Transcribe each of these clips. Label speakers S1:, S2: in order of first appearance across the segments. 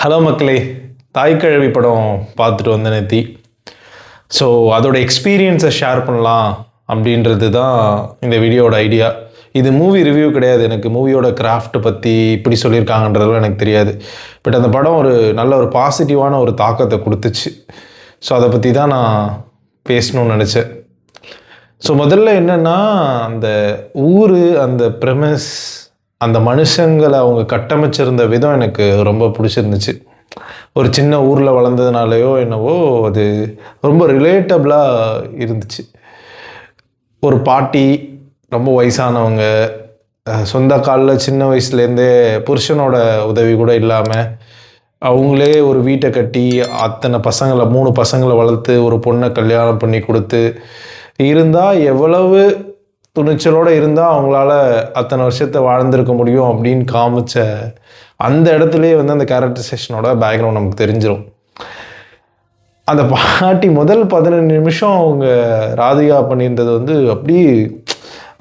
S1: Hello மக்களே, தாய்க்கிழவி படம் பார்த்துட்டு வந்த நேத்தி. ஸோ அதோட எக்ஸ்பீரியன்ஸை ஷேர் பண்ணலாம் அப்படின்றது தான் இந்த வீடியோட ஐடியா. இது மூவி ரிவ்யூ கிடையாது. எனக்கு மூவியோட கிராஃப்ட் பற்றி இப்படி சொல்லியிருக்காங்கன்றதுலாம் எனக்கு தெரியாது. பட் அந்த படம் நல்ல ஒரு பாசிட்டிவான ஒரு தாக்கத்தை கொடுத்துச்சு. ஸோ அதை பற்றி தான் நான் பேசணும்னு நினச்சேன். ஸோ முதல்ல என்னென்னா, அந்த ஊர், அந்த ப்ரெமிஸ், அந்த மனுஷங்களை அவங்க கட்டமைச்சிருந்த விதம் எனக்கு ரொம்ப பிடிச்சிருந்துச்சு. ஒரு சின்ன ஊரில் வளர்ந்ததுனாலையோ என்னவோ அது ரொம்ப ரிலேட்டபிளாக இருந்துச்சு. ஒரு பாட்டி, ரொம்ப வயசானவங்க, சொந்த காலில் சின்ன வயசுலேருந்தே புருஷனோட உதவி கூட இல்லாமல் அவங்களே ஒரு வீட்டை கட்டி அத்தனை பசங்களை 3 பசங்களை வளர்த்து ஒரு பொண்ணை கல்யாணம் பண்ணி கொடுத்து இருந்தால் எவ்வளவு துணிச்சலோடு இருந்தால் அவங்களால அத்தனை வருஷத்தை வாழ்ந்திருக்க முடியும் அப்படின்னு காமிச்ச அந்த இடத்துலையே அந்த கேரக்டரைசேஷனோட பேக்ரவுண்ட் நமக்கு தெரிஞ்சிடும். அந்த பாட்டி முதல் 15 நிமிஷம் அவங்க ராதிகா பண்ணியிருந்தது அப்படி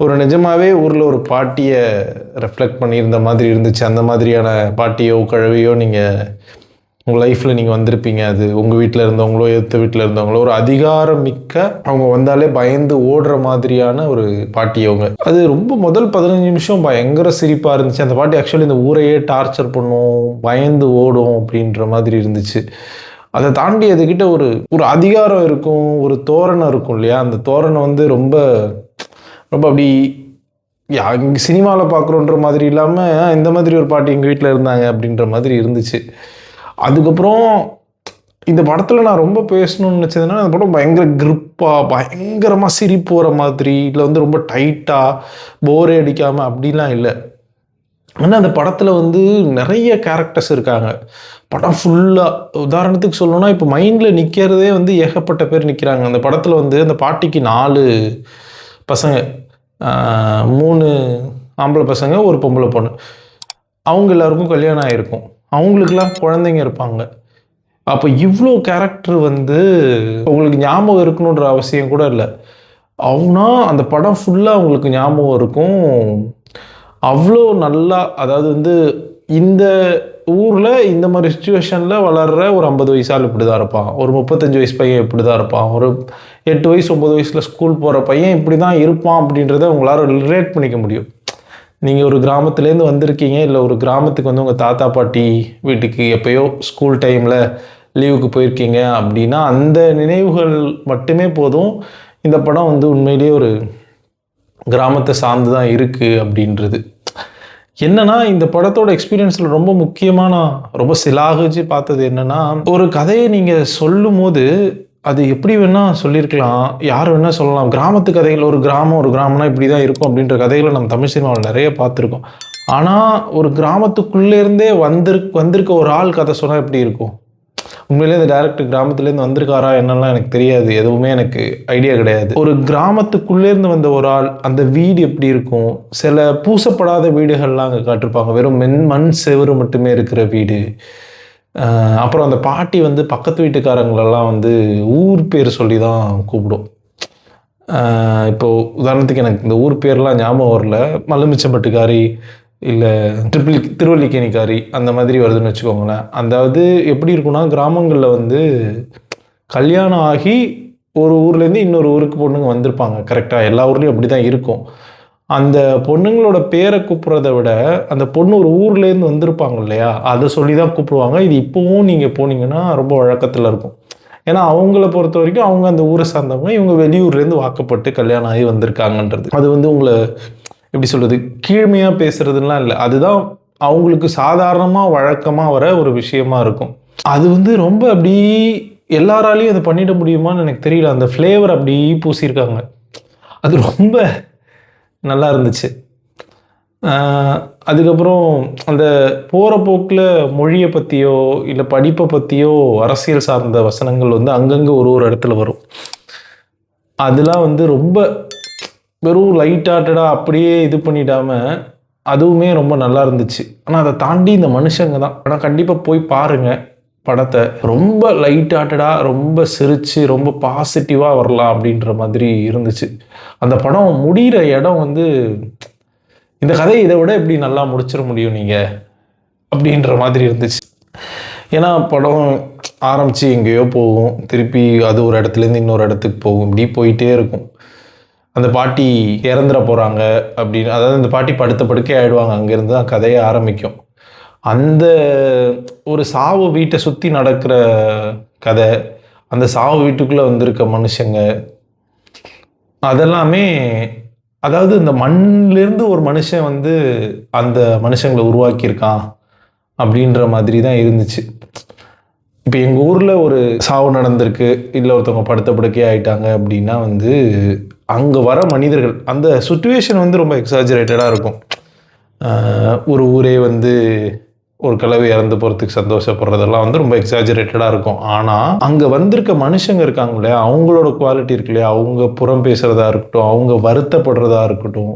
S1: ஒரு நிஜமாகவே ஊரில் ஒரு பாட்டியை ரெஃப்ளெக்ட் பண்ணியிருந்த மாதிரி இருந்துச்சு. அந்த மாதிரியான பாட்டியோ கிழவியோ நீங்கள் உங்கள் லைஃப்பில் நீங்கள் வந்திருப்பீங்க. அது உங்கள் வீட்டில் இருந்தவங்களோ எடுத்த வீட்டில் இருந்தவங்களோ ஒரு அதிகாரம் மிக்க, அவங்க வந்தாலே பயந்து ஓடுற மாதிரியான ஒரு பாட்டி அவங்க. அது ரொம்ப முதல் 15 நிமிஷம் பயங்கர சிரிப்பாக இருந்துச்சு. அந்த பாட்டி ஆக்சுவலி இந்த ஊரையே டார்ச்சர் பண்ணும், பயந்து ஓடும் அப்படின்ற மாதிரி இருந்துச்சு. அதை தாண்டி அதுக்கிட்ட ஒரு அதிகாரம் இருக்கும், ஒரு தோரணை இருக்கும் இல்லையா? அந்த தோரணை ரொம்ப ரொம்ப அப்படி இங்கே சினிமாவில் பார்க்குறோன்ற மாதிரி இல்லாமல் இந்த மாதிரி ஒரு பாட்டி எங்கள் வீட்டில் இருந்தாங்க அப்படின்ற மாதிரி இருந்துச்சு. அதுக்கப்புறம் இந்த படத்தில் நான் ரொம்ப பேசணும்னு நினச்சதுன்னா, அந்த படம் பயங்கர கிரிப்பாக பயங்கரமாக சிரிப்பு வர மாதிரி, இல்லை ரொம்ப டைட்டாக போரே அடிக்காமல் அப்படிலாம் இல்லை. ஆனால் அந்த படத்தில் நிறைய கேரக்டர்ஸ் இருக்காங்க. படம் ஃபுல்லாக உதாரணத்துக்கு சொல்லணும்னா, இப்போ மைண்டில் நிற்கிறதே ஏகப்பட்ட பேர் நிற்கிறாங்க. அந்த படத்தில் அந்த பாட்டிக்கு 4 பசங்க, 3 ஆம்பளை பசங்க, ஒரு பொம்பளை பொண்ணு. அவங்க எல்லாருக்கும் கல்யாணம் ஆகிருக்கும். அவங்களுக்கெல்லாம் குழந்தைங்க இருப்பாங்க. அப்போ இவ்வளோ கேரக்டர் உங்களுக்கு ஞாபகம் இருக்கணுன்ற அவசியம் கூட இல்லை. அவனா அந்த படம் ஃபுல்லாக அவங்களுக்கு ஞாபகம் இருக்கும். அவ்வளோ நல்லா, அதாவது இந்த ஊரில் இந்த மாதிரி சுச்சுவேஷனில் வளர்கிற ஒரு 50 வயசால் இப்படி தான் இருப்பான், ஒரு 35 வயசு பையன் இப்படி தான் இருப்பான், ஒரு 8 வயசு 9 வயசில் ஸ்கூல் போகிற பையன் இப்படி தான் இருப்பான் அப்படின்றத உங்களால் ரிலேட் பண்ணிக்க முடியும். நீங்கள் ஒரு கிராமத்துலேருந்து வந்திருக்கீங்க, இல்லை ஒரு கிராமத்துக்கு உங்கள் தாத்தா பாட்டி வீட்டுக்கு எப்போயோ ஸ்கூல் டைமில் லீவுக்கு போயிருக்கீங்க அப்படின்னா அந்த நினைவுகள் மட்டுமே போதும். இந்த படம் உண்மையிலேயே ஒரு கிராமத்தை சார்ந்து தான் இருக்குது அப்படின்றது. என்னன்னா, இந்த படத்தோட எக்ஸ்பீரியன்ஸில் ரொம்ப முக்கியமான, ரொம்ப சிலாகிச்சு பார்த்தது என்னென்னா, ஒரு கதையை நீங்கள் சொல்லும் போது அது எப்படி வேணால் சொல்லியிருக்கலாம், யார் வேணால் சொல்லலாம். கிராமத்து கதைகள், ஒரு கிராமம்னா இப்படி தான் இருக்கும் அப்படின்ற கதைகளை நம்ம தமிழ் சினிமாவில் நிறைய பார்த்துருக்கோம். ஆனால் ஒரு கிராமத்துக்குள்ளேருந்தே வந்திருக்க ஒரு ஆள் கதை சொன்னால் எப்படி இருக்கும்? உண்மையிலே இந்த டைரக்டர் கிராமத்துலேருந்து வந்திருக்காரா என்னெல்லாம் எனக்கு தெரியாது, எதுவுமே எனக்கு ஐடியா கிடையாது. ஒரு கிராமத்துக்குள்ளேருந்து வந்த ஒரு ஆள், அந்த வீடு எப்படி இருக்கும்? சில பூசப்படாத வீடுகள்லாம் அங்கே காட்டிருப்பாங்க, வெறும் மண் செவரு மட்டுமே இருக்கிற வீடு. அப்புறம் அந்த பாட்டி பக்கத்து வீட்டுக்காரங்களெல்லாம் ஊர் பேர் சொல்லி தான் கூப்பிடும். இப்போது உதாரணத்துக்கு எனக்கு இந்த ஊர் பேர்லாம் ஞாபகம் வரல. மல்லுமிச்சம்பட்டுக்காரி, இல்லை திருவல்லிக்கேணிக்காரி, அந்த மாதிரி வருதுன்னு வச்சுக்கோங்களேன். அதாவது எப்படி இருக்குன்னா, கிராமங்களில் கல்யாணம் ஆகி ஒரு ஊர்லேருந்து இன்னொரு ஊருக்கு பொண்ணுங்க வந்திருப்பாங்க. கரெக்டாக எல்லா ஊர்லேயும் அப்படி தான் இருக்கும். அந்த பொண்ணுங்களோட பேரை கூப்பிட்றத விட அந்த பொண்ணு ஒரு ஊர்லேருந்து வந்திருப்பாங்க இல்லையா, அதை சொல்லி தான் கூப்பிடுவாங்க. இது இப்போவும் நீங்கள் போனீங்கன்னா ரொம்ப வழக்கத்தில் இருக்கும். ஏன்னா அவங்கள பொறுத்த வரைக்கும் அவங்க அந்த ஊரை சார்ந்தவங்க, இவங்க வெளியூர்லேருந்து வாக்கப்பட்டு கல்யாணம் ஆகி வந்திருக்காங்கன்றது. அது உங்களை எப்படி சொல்கிறது, கீழ்மையாக பேசுகிறதுலாம் இல்லை. அதுதான் அவங்களுக்கு சாதாரணமாக வழக்கமாக வர ஒரு விஷயமா இருக்கும். அது ரொம்ப அப்படி எல்லாராலையும் அதை பண்ணிட முடியுமான்னு எனக்கு தெரியல. அந்த ஃப்ளேவர் அப்படி பூசியிருக்காங்க. அது ரொம்ப நல்லா இருந்துச்சு. அதுக்கப்புறம் அந்த போகிற போக்கில் மொழியை பற்றியோ இல்லை படிப்பை பற்றியோ அரசியல் சார்ந்த வசனங்கள் அங்கங்கே ஒரு இடத்துல வரும். அதெல்லாம் ரொம்ப வெறும் லைட் ஹார்ட்டடாக அப்படியே இது பண்ணிடாமல் அதுவுமே ரொம்ப நல்லா இருந்துச்சு. ஆனால் அதை தாண்டி இந்த மனுஷங்க தான். ஆனால் கண்டிப்பாக போய் பாருங்கள் படத்தை. ரொம்ப லைட் ஹார்ட்டடாக, ரொம்ப சிரித்து, ரொம்ப பாசிட்டிவாக வரலாம் அப்படின்ற மாதிரி இருந்துச்சு. அந்த படம் முடிகிற இடம் இந்த கதையை இதை விட எப்படி நல்லா முடிச்சிட முடியும் நீங்கள் அப்படின்ற மாதிரி இருந்துச்சு. ஏன்னா படம் ஆரம்பித்து எங்கேயோ போகும், திருப்பி அது ஒரு இடத்துலேருந்து இன்னொரு இடத்துக்கு போகும், இப்படி போயிட்டே இருக்கும். அந்த பாட்டி இறந்துட போகிறாங்க அப்படின்னு, அதாவது அந்த பாட்டி படுத்த படுக்கை ஆகிடுவாங்க, அங்கேருந்து தான் கதையை ஆரம்பிக்கும். அந்த ஒரு சாவு வீட்டை சுற்றி நடக்கிற கதை, அந்த சாவு வீட்டுக்குள்ளே வந்திருக்க மனுஷங்க, அதெல்லாமே அதாவது இந்த மண்ணிலேருந்து ஒரு மனுஷன் வந்து அந்த மனுஷங்களை உருவாக்கியிருக்கான் அப்படின்ற மாதிரி தான் இருந்துச்சு. இப்போ எங்கள் ஊரில் ஒரு சாவு நடந்திருக்கு, இல்லை ஒருத்தவங்க படுத்த படுக்கையே ஆகிட்டாங்க அப்படின்னா வந்து அங்கே வர மனிதர்கள், அந்த சுச்சுவேஷன் வந்து ரொம்ப எக்ஸாஜரேட்டடாக இருக்கும். ஒரு ஊரே வந்து ஒரு கலவை இறந்து போகிறதுக்கு சந்தோஷப்படுறதெல்லாம் வந்து ரொம்ப எக்ஸாஜரேட்டடாக இருக்கும். ஆனால் அங்கே வந்திருக்க மனுஷங்க இருக்காங்க இல்லையா, அவங்களோட குவாலிட்டி இருக்கு இல்லையா, அவங்க புறம் பேசுகிறதா இருக்கட்டும், அவங்க வருத்தப்படுறதா இருக்கட்டும்,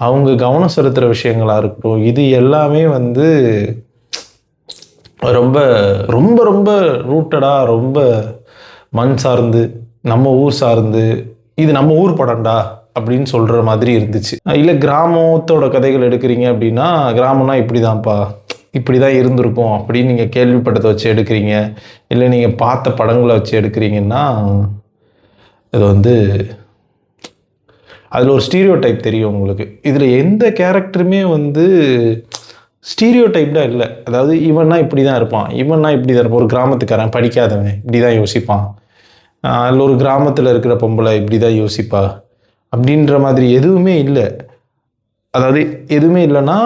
S1: அவங்க கவனம் செலுத்துகிற விஷயங்களாக இருக்கட்டும், இது எல்லாமே வந்து ரொம்ப ரொம்ப ரொம்ப ரூட்டடாக, ரொம்ப மண் சார்ந்து, நம்ம ஊர் சார்ந்து, இது நம்ம ஊர் படம்டா அப்படின்னு சொல்கிற மாதிரி இருந்துச்சு. இல்லை கிராமத்தோட கதைகள் எடுக்கிறீங்க அப்படின்னா, கிராமம்னா இப்படி தான்ப்பா, இப்படி தான் இருந்திருக்கும் அப்படின்னு நீங்கள் கேள்விப்பட்டதை வச்சு எடுக்கிறீங்க, இல்லை நீங்கள் பார்த்த படங்களை வச்சு எடுக்கிறீங்கன்னா, இது வந்து அதில் ஒரு ஸ்டீரியோ டைப் தெரியும் உங்களுக்கு. இதில் எந்த கேரக்டருமே வந்து ஸ்டீரியோ டைப்டாக இல்லை. அதாவது இவன்னா இப்படி தான் இருப்பான், இவன்னா இப்படி தான் இருப்பான், ஒரு கிராமத்துக்காரன் படிக்காதவன் இப்படி தான் யோசிப்பான், அதில் ஒரு கிராமத்தில் இருக்கிற பொம்பளை இப்படி தான் யோசிப்பா அப்படின்ற மாதிரி எதுவுமே இல்லை. அதாவது எதுவுமே இல்லைன்னா,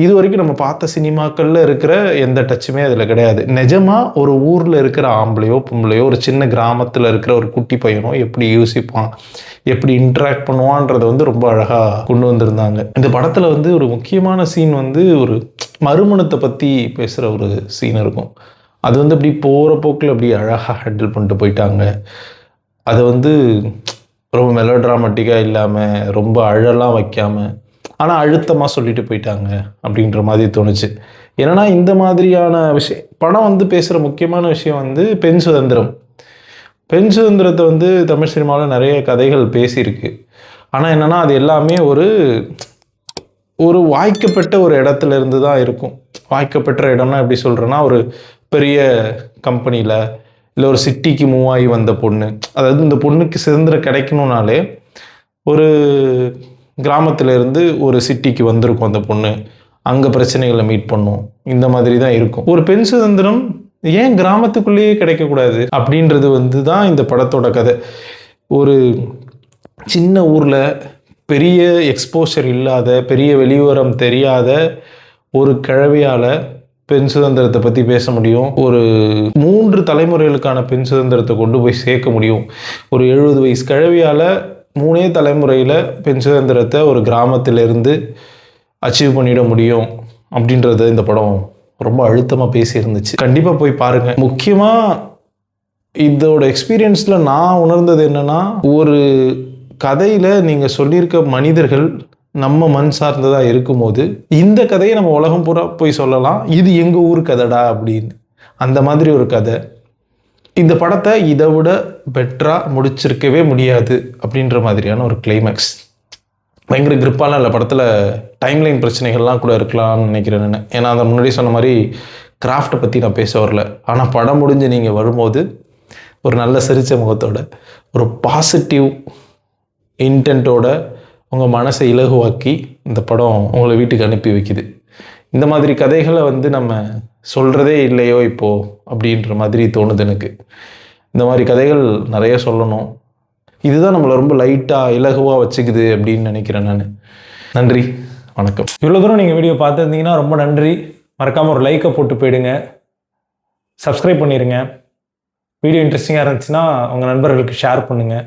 S1: இது வரைக்கும் நம்ம பார்த்த சினிமாக்களில் இருக்கிற எந்த டச்சுமே அதில் கிடையாது. நிஜமாக ஒரு ஊரில் இருக்கிற ஆம்பளையோ பொம்பளையோ, ஒரு சின்ன கிராமத்தில் இருக்கிற ஒரு குட்டி பையனோ எப்படி யோசிப்பான், எப்படி இன்ட்ராக்ட் பண்ணுவான்றதை வந்து ரொம்ப அழகாக கொண்டு வந்திருந்தாங்க. இந்த படத்தில் வந்து ஒரு முக்கியமான சீன் வந்து ஒரு மறுமணத்தை பற்றி பேசுகிற ஒரு சீன் இருக்கும். அது வந்து அப்படி போகிற போக்கில் அப்படி அழகாக ஹேண்டில் பண்ணிட்டு போயிட்டாங்க. அதை வந்து ரொம்ப மெலோட்ராமட்டிக்காக இல்லாமல், ரொம்ப அழலாம் வைக்காமல், ஆனால் அழுத்தமாக சொல்லிட்டு போயிட்டாங்க அப்படின்ற மாதிரி தோணுச்சு. ஏன்னா இந்த மாதிரியான படம் வந்து பேசுகிற முக்கியமான விஷயம் வந்து பெண் சுதந்திரம். பெண் சுதந்திரத்தை வந்து தமிழ் சினிமாவில் நிறைய கதைகள் பேசியிருக்கு. ஆனால் என்னென்னா அது எல்லாமே ஒரு வாய்க்கப்பட்ட ஒரு இடத்துல இருந்து தான் இருக்கும். வாய்க்கப்பட்ட இடம்னா எப்படி சொல்கிறேன்னா, ஒரு பெரிய கம்பெனியில் இல்லை ஒரு சிட்டிக்கு மூவ் ஆகி வந்த பொண்ணு, அதாவது இந்த பொண்ணுக்கு சுதந்திரம் கிடைக்கணும்னாலே ஒரு கிராமத்திலேருந்து ஒரு சிட்டிக்கு வந்திருக்கும் அந்த பொண்ணு, அங்கே பிரச்சனைகளை மீட் பண்ணும், இந்த மாதிரி தான் இருக்கும். ஒரு பெண் சுதந்திரம் ஏன் கிராமத்துக்குள்ளேயே கிடைக்கக்கூடாது அப்படின்றது வந்து தான் இந்த படத்தோட கதை. ஒரு சின்ன ஊரில் பெரிய எக்ஸ்போஷர் இல்லாத, பெரிய வெளிவரம் தெரியாத ஒரு கிழவியால் பெண் சுதந்திரத்தை பற்றி பேச முடியும். ஒரு 3 தலைமுறைகளுக்கான பெண் சுதந்திரத்தை கொண்டு போய் சேர்க்க முடியும். ஒரு 70 வயசு கிழவியால் 3 தலைமுறையில் பெண் சுதந்திரத்தை ஒரு கிராமத்திலிருந்து அச்சீவ் பண்ணிட முடியும் அப்படின்றத இந்த படம் ரொம்ப அழுத்தமாக பேசியிருந்துச்சு. கண்டிப்பாக போய் பாருங்கள். முக்கியமாக இதோட எக்ஸ்பீரியன்ஸில் நான் உணர்ந்தது என்னென்னா, ஒரு கதையில் நீங்கள் சொல்லியிருக்க மனிதர்கள் நம்ம மண் சார்ந்ததாக இருக்கும்போது இந்த கதையை நம்ம உலகம் பூரா போய் சொல்லலாம், இது எங்கள் ஊர் கதைடா அப்படின்னு. அந்த மாதிரி ஒரு கதை. இந்த படத்தை இதை விட பெட்டராக முடிச்சிருக்கவே முடியாது அப்படின்ற மாதிரியான ஒரு கிளைமேக்ஸ். பயங்கர கிரிப்பாலாம் இல்லை படத்தில். டைம்லைன் பிரச்சனைகள்லாம் கூட இருக்கலாம்னு நினைக்கிறேன் நான். ஏன்னா அந்த முன்னாடி சொன்ன மாதிரி கிராஃப்டை பற்றி நான் பேச வரல. ஆனால் படம் முடிஞ்சு நீங்கள் வரும்போது ஒரு நல்ல சிரிச்ச முகத்தோட, ஒரு பாசிட்டிவ் இன்டென்ட்டோட உங்கள் மனசை இலகுவாக்கி இந்த படம் உங்களை வீட்டுக்கு அனுப்பி வைக்குது. இந்த மாதிரி கதைகளை வந்து நம்ம சொல்கிறதே இல்லையோ இப்போது அப்படின்ற மாதிரி தோணுது எனக்கு. இந்த மாதிரி கதைகள் நிறைய சொல்லணும். இதுதான் நம்மளை ரொம்ப லைட்டாக இலகுவாக வச்சுக்குது அப்படின்னு நினைக்கிறேன் நான். நன்றி, வணக்கம்.
S2: இவ்வளோ தூரம் நீங்கள் வீடியோ பார்த்துருந்தீங்கன்னா ரொம்ப நன்றி. மறக்காமல் ஒரு லைக்கை போட்டு போயிடுங்க, சப்ஸ்கிரைப் பண்ணிடுங்க. வீடியோ இன்ட்ரெஸ்டிங்காக இருந்துச்சுன்னா உங்கள் நண்பர்களுக்கு ஷேர் பண்ணுங்கள்.